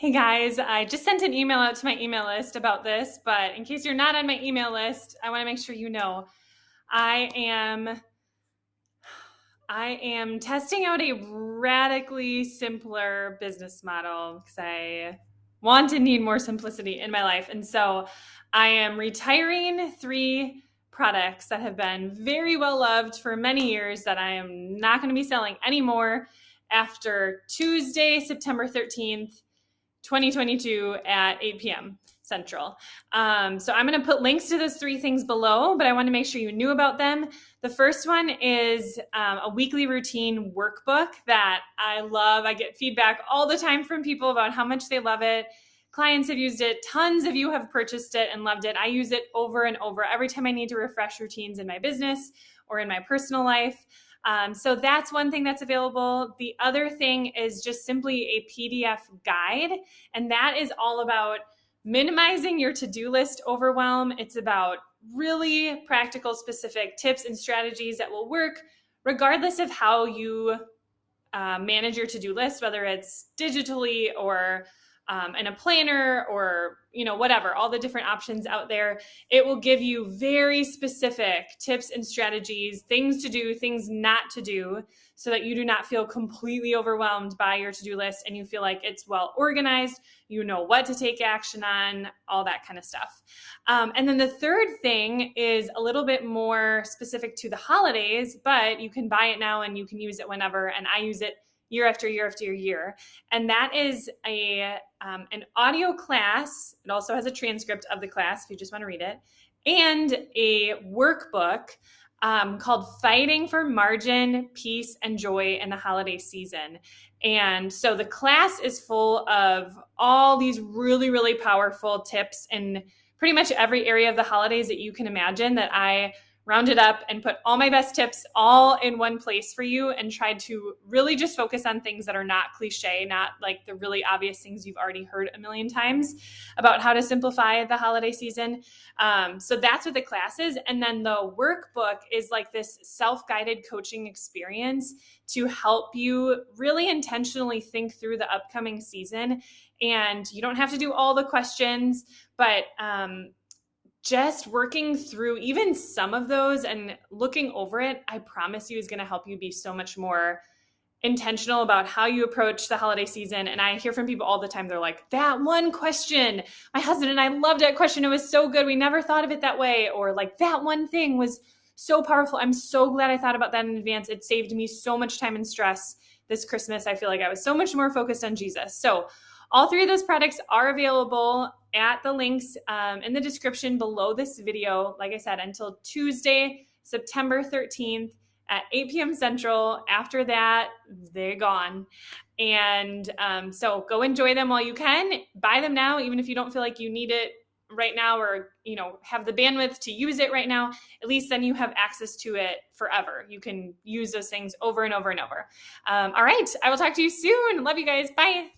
Hey guys, I just sent an email out to my email list about this, but in case you're not on my email list, I want to make sure you know I am I am testing out a radically simpler business model because I want and need more simplicity in my life. And so I am retiring 3 products that have been very well loved for many years that I am not going to be selling anymore after Tuesday, September 13th, 2022 at 8 p.m. Central. So I'm going to put links to those 3 things below, but I want to make sure you knew about them. The first one is a weekly routine workbook that I love. I get feedback all the time from people about how much they love it. Clients have used it. Tons of you have purchased it and loved it. I use it over and over every time I need to refresh routines in my business or in my personal life. So that's one thing that's available. The other thing is just simply a PDF guide, and that is all about minimizing your to-do list overwhelm. It's about really practical, specific tips and strategies that will work regardless of how you manage your to-do list, whether it's digitally or in a planner or whatever, all the different options out there. It will give you very specific tips and strategies, things to do, things not to do, so that you do not feel completely overwhelmed by your to-do list and you feel like it's well organized, you know what to take action on, all that kind of stuff. And then the third thing is a little bit more specific to the holidays, but you can buy it now and you can use it whenever, and I use it year after year after year. And that is an audio class. It also has a transcript of the class if you just want to read it, and a workbook called Fighting for Margin, Peace, and Joy in the Holiday Season. And so the class is full of all these really, really powerful tips in pretty much every area of the holidays that you can imagine, that I rounded up and put all my best tips all in one place for you and tried to really just focus on things that are not cliche, not like the really obvious things you've already heard a million times about how to simplify the holiday season. So that's what the class is. And then the workbook is like this self-guided coaching experience to help you really intentionally think through the upcoming season. And you don't have to do all the questions, but just working through even some of those and looking over it, I promise you, is going to help you be so much more intentional about how you approach the holiday season. And I hear from people all the time, they're like, that one question, my husband and I loved that question. It was so good. We never thought of it that way. Or like, that one thing was so powerful. I'm so glad I thought about that in advance. It saved me so much time and stress this Christmas. I feel like I was so much more focused on Jesus. So all 3 of those products are available at the links in the description below this video, like I said, until Tuesday, September 13th at 8 p.m. Central. After that, they're gone. And so go enjoy them while you can. Buy them now, even if you don't feel like you need it right now or have the bandwidth to use it right now. At least then you have access to it forever. You can use those things over and over and over. All right, I will talk to you soon. Love you guys. Bye.